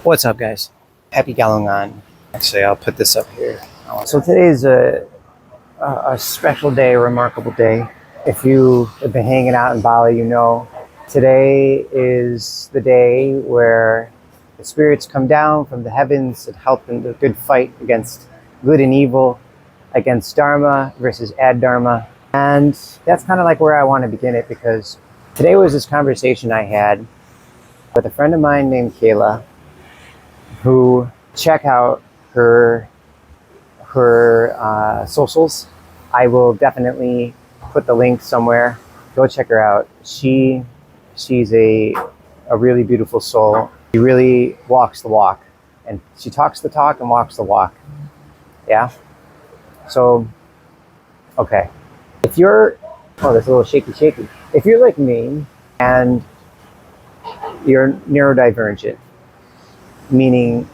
What's up, guys? Happy Galungan. Actually, I'll put this up here. So today is a special day, a remarkable day. If you have been hanging out in Bali, you know today is the day where the spirits come down from the heavens and help in the good fight against good and evil, against Dharma versus Ad-Dharma. And that's kind of like where I want to begin it, because today was this conversation I had with a friend of mine named Kayla, who, check out her socials. I will definitely put the link somewhere. Go check her out. She's a really beautiful soul. She really walks the walk, and she talks the talk and walks the walk. Yeah. So, okay. If you're, oh, that's a little shaky. If you're like me and you're neurodivergent, meaning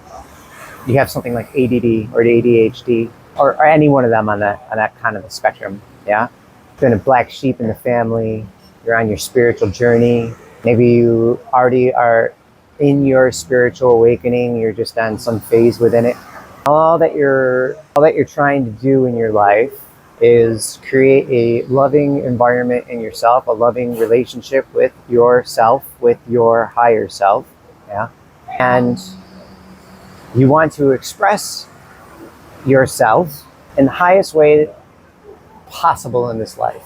you have something like ADD or ADHD or any one of them on that kind of a spectrum, yeah? You've been a black sheep in the family, you're on your spiritual journey, maybe you already are in your spiritual awakening, you're just on some phase within it. All that you're trying to do in your life is create a loving environment in yourself, a loving relationship with yourself, with your higher self, yeah? And you want to express yourself in the highest way possible in this life.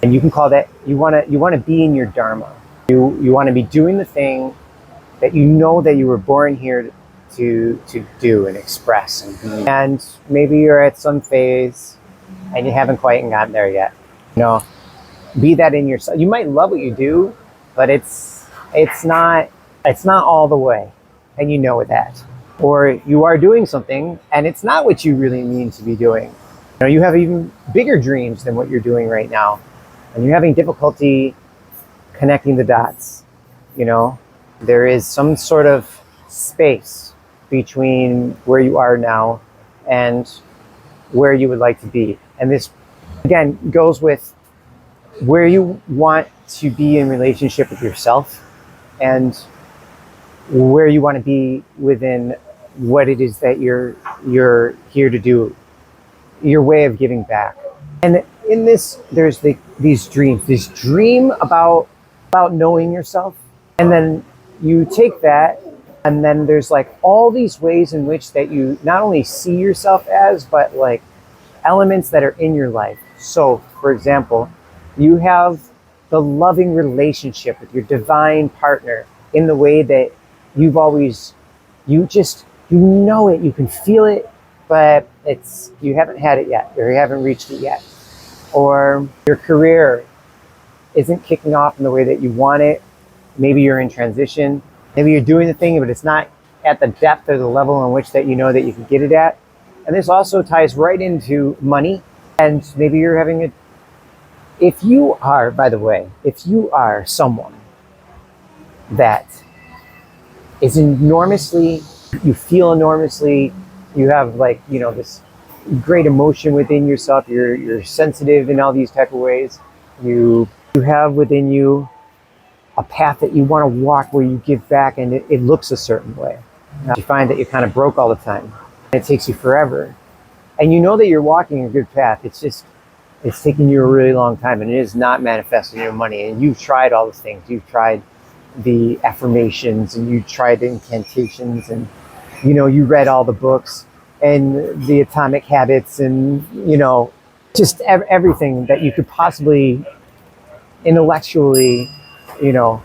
And you can call that, you want to be in your Dharma. You want to be doing the thing that you know that you were born here to do and express and be. And maybe you're at some phase and you haven't quite gotten there yet. You know, be that in yourself. You might love what you do, but it's not all the way. And you know that. Or you are doing something and it's not what you really mean to be doing. You know, you have even bigger dreams than what you're doing right now, and you're having difficulty connecting the dots. You know, there is some sort of space between where you are now and where you would like to be. And this, again, goes with where you want to be in relationship with yourself and where you want to be within what it is that you're here to do, your way of giving back. And in this, there's these dreams, this dream about knowing yourself. And then you take that, and then there's like all these ways in which that you not only see yourself as, but like elements that are in your life. So, for example, you have the loving relationship with your divine partner in the way that you've always, you know it, you can feel it, but you haven't had it yet, or you haven't reached it yet. Or your career isn't kicking off in the way that you want it. Maybe you're in transition. Maybe you're doing the thing, but it's not at the depth or the level in which that you know that you can get it at. And this also ties right into money. And maybe you're having if you are someone that is enormously, you feel enormously, you have like, you know, this great emotion within yourself, you're sensitive in all these type of ways, you have within you a path that you want to walk where you give back, and it looks a certain way. You find that you're kind of broke all the time, and it takes you forever, and you know that you're walking a good path, it's taking you a really long time, and it is not manifesting your money. And you've tried all those things, you've tried the affirmations, and you tried the incantations, and you know, you read all the books and the Atomic Habits, and you know, just everything that you could possibly intellectually, you know,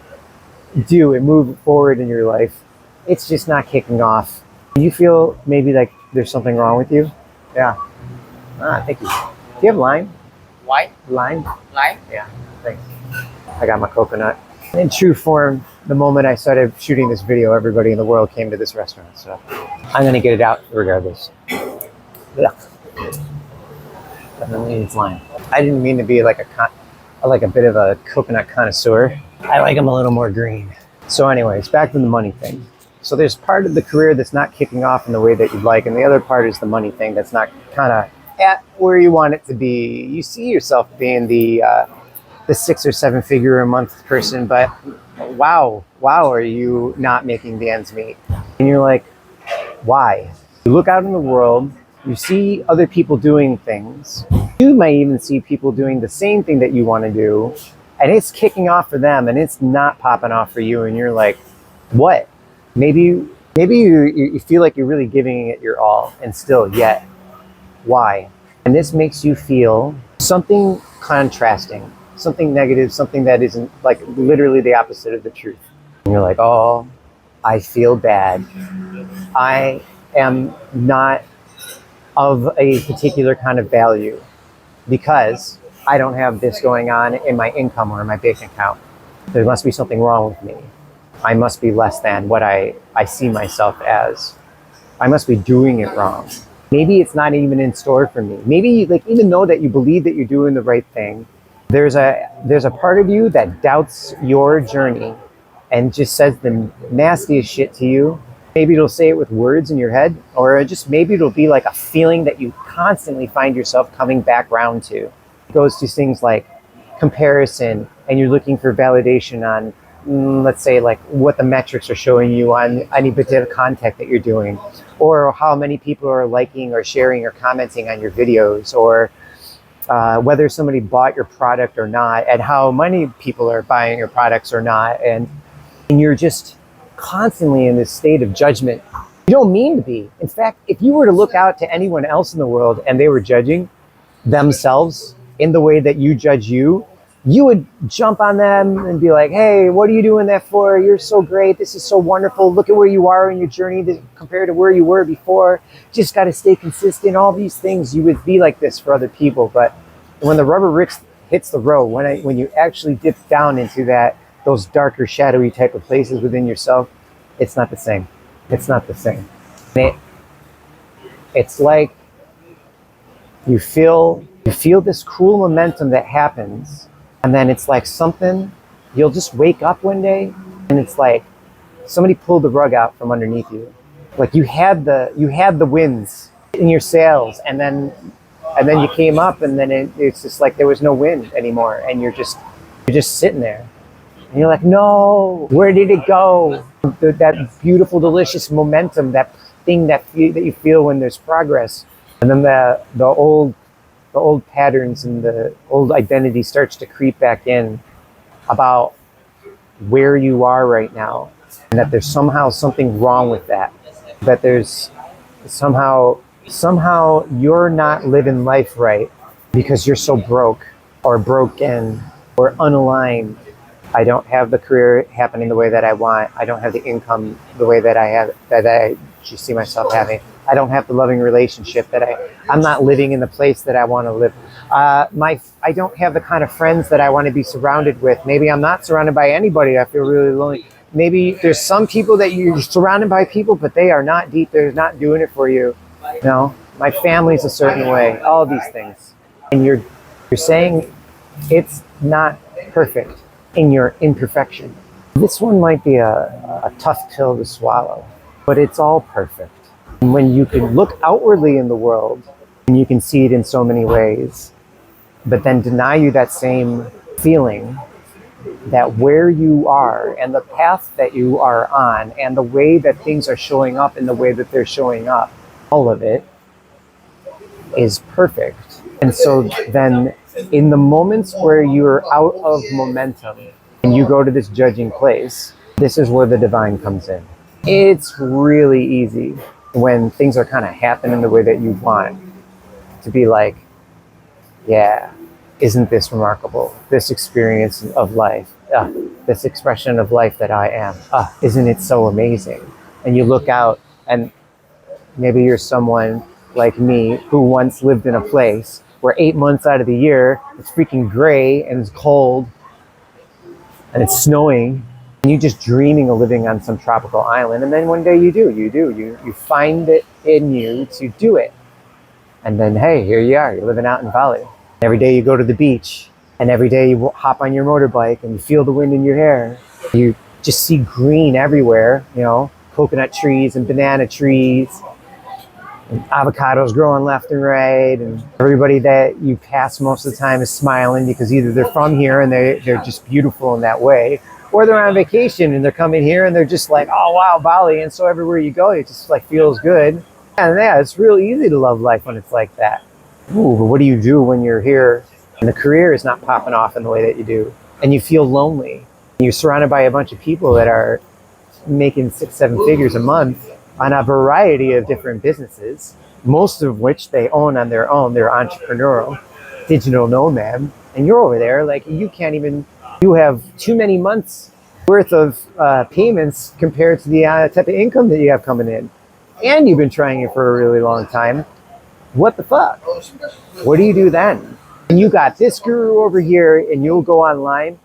do and move forward in your life. It's just not kicking off. You feel maybe like there's something wrong with you? Yeah. Thank you. Do you have lime? White? Lime? Lime? Yeah, thanks. I got my coconut. In true form, the moment I started shooting this video, everybody in the world came to this restaurant, so I'm gonna get it out regardless. Yeah. Definitely needs lime. I didn't mean to be like a bit of a coconut connoisseur. I like them a little more green. So anyways, back to the money thing. So there's part of the career that's not kicking off in the way that you'd like, and the other part is the money thing that's not kind of at where you want it to be. You see yourself being the 6 or 7 figure a month person, but wow, are you not making the ends meet? And you're like, why? You look out in the world, you see other people doing things. You might even see people doing the same thing that you want to do, and it's kicking off for them and it's not popping off for you. And you're like, what? Maybe you feel like you're really giving it your all, and still yet, why? And this makes you feel something contrasting, something negative, something that isn't, like, literally the opposite of the truth. And you're like, oh, I feel bad. I am not of a particular kind of value because I don't have this going on in my income or in my bank account. There must be something wrong with me. I must be less than what I see myself as. I must be doing it wrong. Maybe it's not even in store for me. Maybe, like, even though that you believe that you're doing the right thing, there's a part of you that doubts your journey and just says the nastiest shit to you. Maybe it'll say it with words in your head, or just maybe it'll be like a feeling that you constantly find yourself coming back around to. It goes to things like comparison, and you're looking for validation on, let's say, like what the metrics are showing you on any bit of content that you're doing, or how many people are liking or sharing or commenting on your videos, or whether somebody bought your product or not, and how many people are buying your products or not. And you're just constantly in this state of judgment. You don't mean to be. In fact, if you were to look out to anyone else in the world and they were judging themselves in the way that you judge you, you would jump on them and be like, hey, what are you doing that for? You're so great. This is so wonderful. Look at where you are in your journey compared to where you were before. Just got to stay consistent. All these things, you would be like this for other people. But when the rubber hits the road, when you actually dip down into those darker, shadowy type of places within yourself, it's not the same. It's not the same. It's like you feel this cool momentum that happens, and then it's like something, you'll just wake up one day and it's like somebody pulled the rug out from underneath you. Like you had the winds in your sails, and then you came up, and then it's just like there was no wind anymore, and you're just sitting there. And you're like, no, where did it go? That beautiful, delicious momentum, that thing that you feel when there's progress. And then the old patterns and the old identity starts to creep back in about where you are right now. And that there's somehow something wrong with that. That there's somehow you're not living life right because you're so broke or broken or unaligned. I don't have the career happening the way that I want. I don't have the income the way that I just see myself having. I don't have the loving relationship that I'm not living in the place that I want to live. I don't have the kind of friends that I want to be surrounded with. Maybe I'm not surrounded by anybody. I feel really lonely. Maybe there's some people that you're surrounded by people, but they are not deep. They're not doing it for you. No, my family's a certain way. All these things, and you're saying it's not perfect in your imperfection. This one might be a tough pill to swallow, but it's all perfect. And when you can look outwardly in the world and you can see it in so many ways, but then deny you that same feeling, that where you are and the path that you are on and the way that things are showing up in the way that they're showing up, all of it is perfect. And so then in the moments where you're out of momentum and you go to this judging place, this is where the divine comes in. It's really easy when things are kind of happening the way that you want to be like, yeah, isn't this remarkable? This experience of life, this expression of life that I am, isn't it so amazing? And you look out, and maybe you're someone like me who once lived in a place where 8 months out of the year, it's freaking gray and it's cold and it's snowing, and you're just dreaming of living on some tropical island. And then one day you find it in you to do it. And then, hey, here you are, you're living out in Bali. Every day you go to the beach, and every day you hop on your motorbike and you feel the wind in your hair. You just see green everywhere, coconut trees and banana trees, and avocados growing left and right, and everybody that you pass most of the time is smiling because either they're from here and they're just beautiful in that way, Or they're on vacation and they're coming here and they're just like, oh wow, Bali. And so everywhere you go, it just like feels good. And yeah, it's real easy to love life when it's like that. Ooh, but what do you do when you're here and the career is not popping off in the way that you do? And you feel lonely. You're surrounded by a bunch of people that are making 6-7 figures a month on a variety of different businesses, most of which they own on their own. They're entrepreneurial, digital nomad. And you're over there, like you can't even, you have too many months worth of payments compared to the type of income that you have coming in. And you've been trying it for a really long time. What the fuck? What do you do then? And you got this guru over here and you'll go online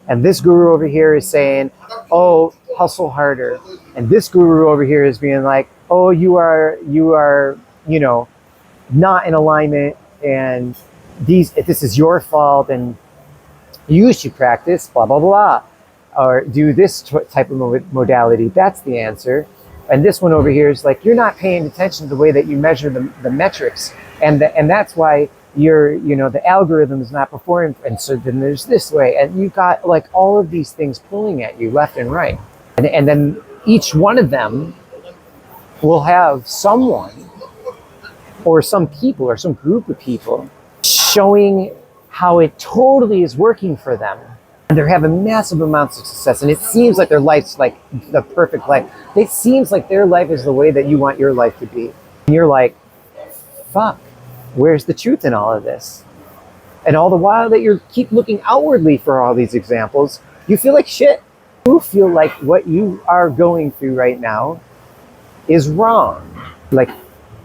and this guru over here is saying, oh, hustle harder. And this guru over here is being like, oh, you are, you know, not in alignment and this is your fault and you should practice blah, blah, blah. Or do this type of modality. That's the answer. And this one over here is like, you're not paying attention to the way that you measure the metrics. And that's why the algorithm is not performing. And so then there's this way. And you've got like all of these things pulling at you left and right. And then each one of them will have someone or some people or some group of people showing how it totally is working for them. And they're having massive amounts of success. And it seems like their life's like the perfect life. It seems like their life is the way that you want your life to be. And you're like, fuck, where's the truth in all of this? And all the while that you keep looking outwardly for all these examples, you feel like shit. You feel like what you are going through right now is wrong. Like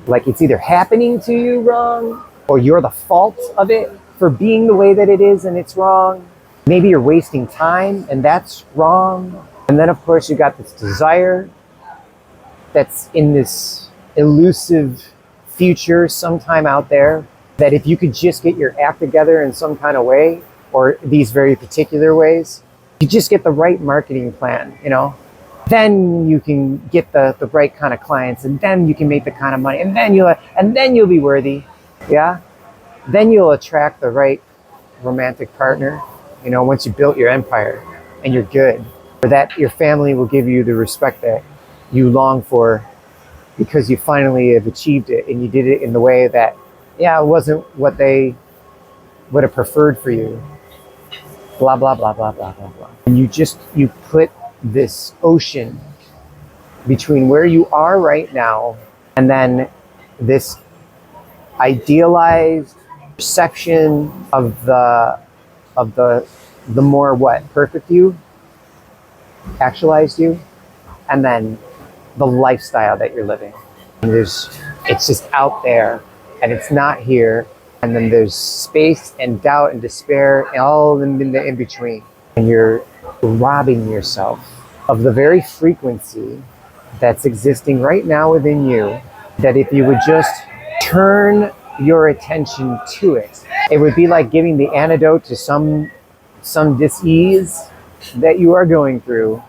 it's either happening to you wrong or you're the fault of it for being the way that it is and it's wrong. Maybe you're wasting time and that's wrong. And then of course you got this desire that's in this elusive future sometime out there that if you could just get your act together in some kind of way or these very particular ways, you just get the right marketing plan, then you can get the right kind of clients and then you can make the kind of money and then you'll be worthy. Yeah. Then you'll attract the right romantic partner. Once you built your empire and you're good, or that your family will give you the respect that you long for because you finally have achieved it and you did it in the way that, it wasn't what they would have preferred for you. Blah, blah, blah, blah, blah, blah, blah. And you put this ocean between where you are right now and then this idealized perception of the more perfect you, actualized you, and then the lifestyle that you're living. And it's just out there and it's not here. And then there's space and doubt and despair and all in the in between. And you're robbing yourself of the very frequency that's existing right now within you, that if you would just turn your attention to it, it would be like giving the antidote to some dis-ease that you are going through.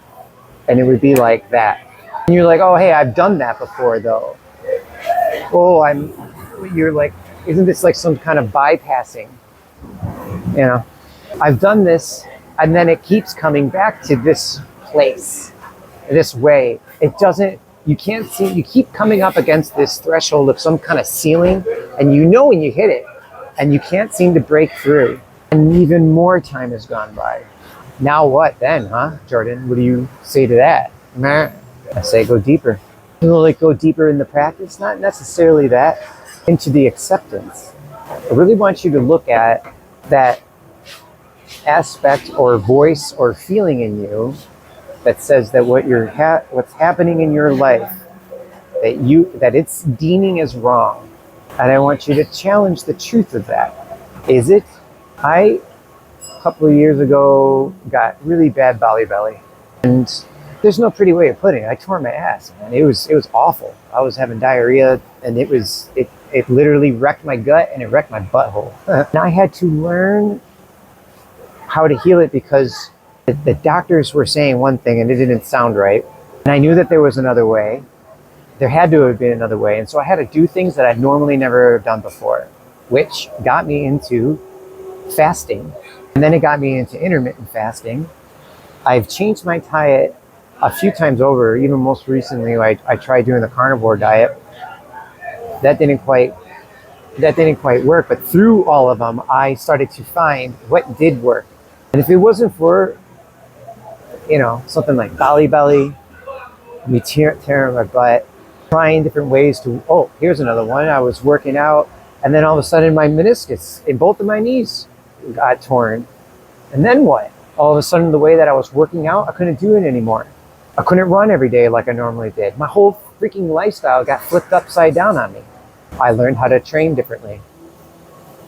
And it would be like that. And you're like, oh, hey, I've done that before though. Oh, you're like, isn't this like some kind of bypassing? I've done this and then it keeps coming back to this place, this way. You can't see, you keep coming up against this threshold of some kind of ceiling and when you hit it and you can't seem to break through and even more time has gone by. Now what then, huh, Jordan? What do you say to that? I say go deeper. Go deeper in the practice, not necessarily that, into the acceptance. I really want you to look at that aspect or voice or feeling in you that says that what's happening in your life, that it's deeming as wrong. And I want you to challenge the truth of that. Is it? A couple of years ago, got really bad belly. And there's no pretty way of putting it. I tore my ass, man. It was awful. I was having diarrhea and it literally wrecked my gut and it wrecked my butthole. And I had to learn how to heal it because the doctors were saying one thing and it didn't sound right. And I knew that there was another way. There had to have been another way. And so I had to do things that I'd normally never done before, which got me into fasting. And then it got me into intermittent fasting. I've changed my diet a few times over. Even most recently, I tried doing the carnivore diet. That didn't quite work. But through all of them, I started to find what did work. And if it wasn't for, something like belly, me tearing my butt, trying different ways to, oh, here's another one. I was working out, and then all of a sudden my meniscus in both of my knees got torn. And then what? All of a sudden, the way that I was working out, I couldn't do it anymore. I couldn't run every day like I normally did. My whole freaking lifestyle got flipped upside down on me. I learned how to train differently.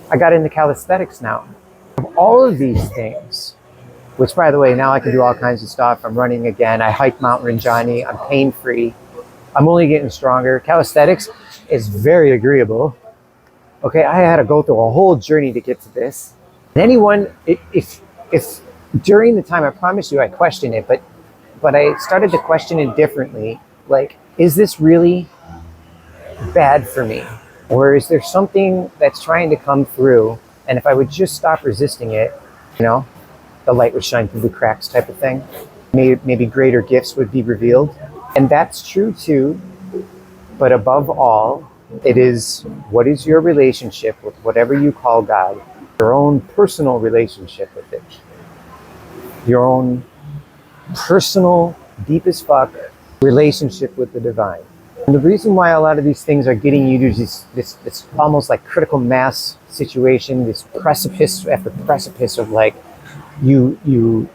I got into calisthenics now. All of these things, which, by the way, now I can do all kinds of stuff. I'm running again. I hike Mount Rinjani. I'm pain-free. I'm only getting stronger. Calisthenics is very agreeable. Okay, I had to go through a whole journey to get to this. And anyone, if during the time, I promise you, I questioned it, but I started to question it differently. Like, is this really bad for me? Or is there something that's trying to come through? And if I would just stop resisting it, the light would shine through the cracks type of thing. Maybe greater gifts would be revealed. And that's true too. But above all, it is, what is your relationship with whatever you call God? Your own personal relationship with it. Your own personal, deep as fuck relationship with the divine. And the reason why a lot of these things are getting you to this almost like critical mass situation, this precipice after precipice of like, you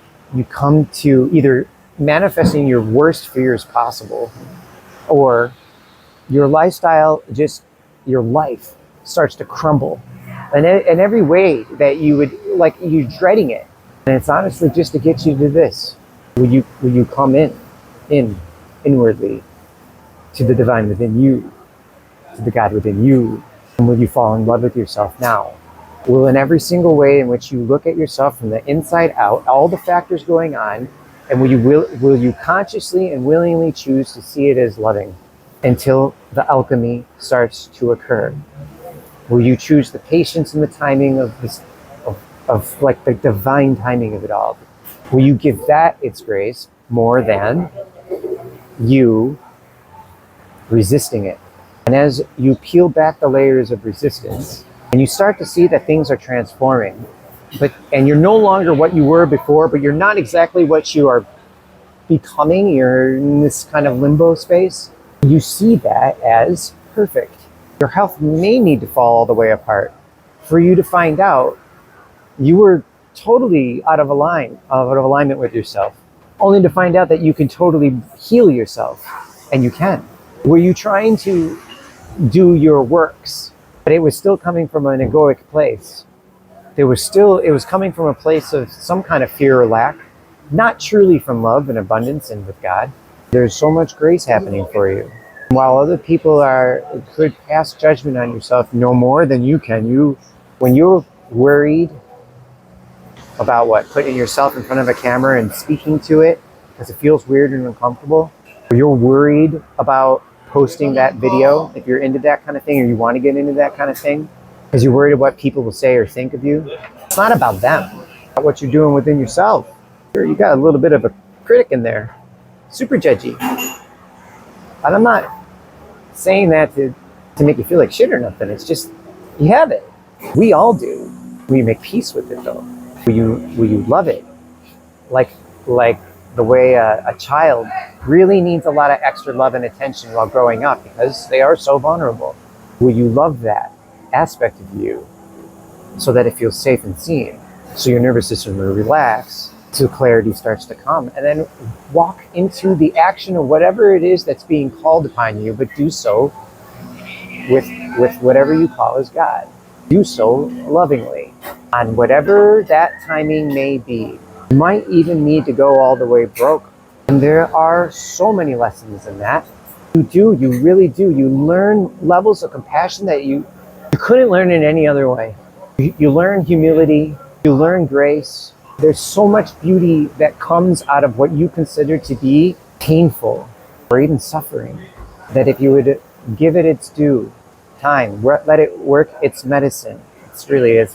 come to either manifesting your worst fears possible, or your lifestyle, just your life starts to crumble. And in every way that you would, like, you're dreading it. And it's honestly just to get you to this. Will you come inwardly to the divine within you, to the God within you? And will you fall in love with yourself now? Will, in every single way in which you look at yourself from the inside out, all the factors going on, and will you consciously and willingly choose to see it as loving until the alchemy starts to occur? Will you choose the patience and the timing of this, of like the divine timing of it all? Will you give that its grace more than you resisting it? And as you peel back the layers of resistance, and you start to see that things are transforming, and you're no longer what you were before, but you're not exactly what you are becoming, you're in this kind of limbo space, you see that as perfect. Your health may need to fall all the way apart for you to find out you were totally out of alignment with yourself, only to find out that you can totally heal yourself, and you can. Were you trying to do your works, but it was still coming from an egoic place? It was coming from a place of some kind of fear or lack, not truly from love and abundance and with God. There's so much grace happening for you. While other people could pass judgment on yourself no more than you can, when you're worried about putting yourself in front of a camera and speaking to it because it feels weird and uncomfortable, or you're worried about posting that video, if you're into that kind of thing, or you want to get into that kind of thing, because you're worried about what people will say or think of you, it's not about them. It's about what you're doing within yourself. You got a little bit of a critic in there, super judgy. And I'm not saying that to make you feel like shit or nothing. It's just, you have it. We all do. Will you make peace with it though? Will you love it? Like the way a child really needs a lot of extra love and attention while growing up because they are so vulnerable. Will you love that aspect of you so that it feels safe and seen? So your nervous system will relax, so clarity starts to come, and then walk into the action of whatever it is that's being called upon you, but do so with whatever you call as God. Do so lovingly on whatever that timing may be. You might even need to go all the way broke. And there are so many lessons in that. You really do. You learn levels of compassion that you couldn't learn in any other way. You learn humility, you learn grace. There's so much beauty that comes out of what you consider to be painful or even suffering, that if you would give it its due time, let it work its medicine, it's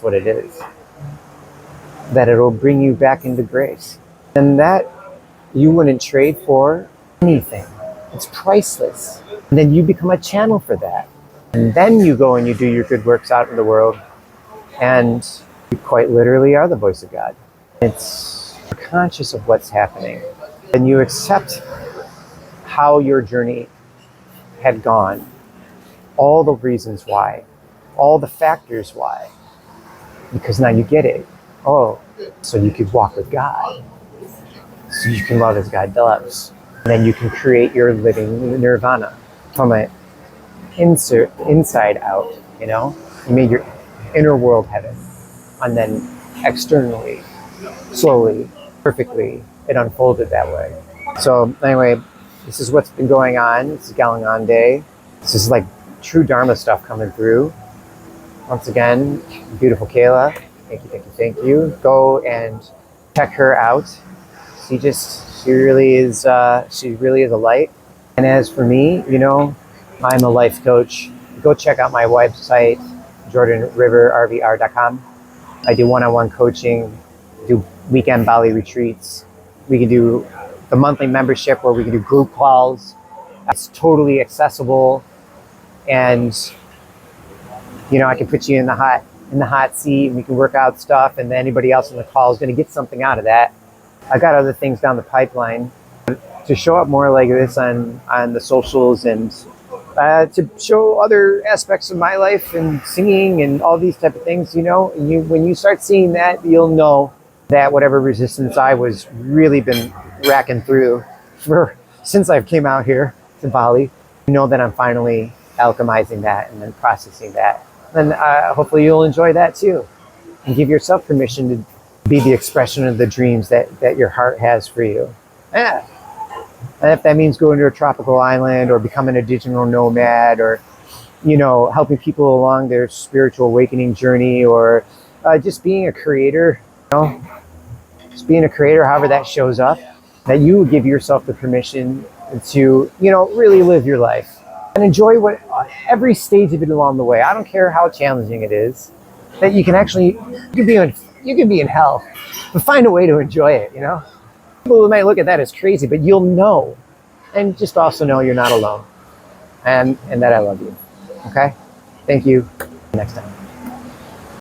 what it is, that it'll bring you back into grace. And that you wouldn't trade for anything. It's priceless. And then you become a channel for that. And then you go and you do your good works out in the world, and you quite literally are the voice of God. It's you're conscious of what's happening, and you accept how your journey had gone, all the reasons why, all the factors why, because now you get it. Oh, so you could walk with God, so you can love as God loves, and then you can create your living Nirvana from an inside out. You know, you made your inner world heaven, and then externally, slowly, perfectly, it unfolded that way. So anyway, this is what's been going on. This is Galangan Day. This is like true Dharma stuff coming through. Once again, beautiful Kayla. Thank you, thank you, thank you. Go and check her out. She really is a light. And as for me, you know, I'm a life coach. Go check out my website, jordanriverrvr.com. I do one-on-one coaching, do weekend Bali retreats. We can do the monthly membership where we can do group calls. It's totally accessible, and you know, I can put you in the hot seat, and we can work out stuff, and then anybody else on the call is going to get something out of that. I got other things down the pipeline to show up more like this on the socials, and to show other aspects of my life and singing and all these type of things. You know, when you start seeing that, you'll know that whatever resistance I was really been racking through since I've came out here to Bali, you know that I'm finally alchemizing that and then processing that. And hopefully you'll enjoy that too, and give yourself permission to be the expression of the dreams that your heart has for you. Yeah. And if that means going to a tropical island or becoming a digital nomad, or, you know, helping people along their spiritual awakening journey, or just being a creator, you know, just being a creator, however that shows up, that you give yourself the permission to, you know, really live your life and enjoy every stage of it along the way. I don't care how challenging it is, that you can actually, you can be in hell, but find a way to enjoy it, you know? People might look at that as crazy, but you'll know. And just also know you're not alone. And that I love you. Okay? Thank you. Next time.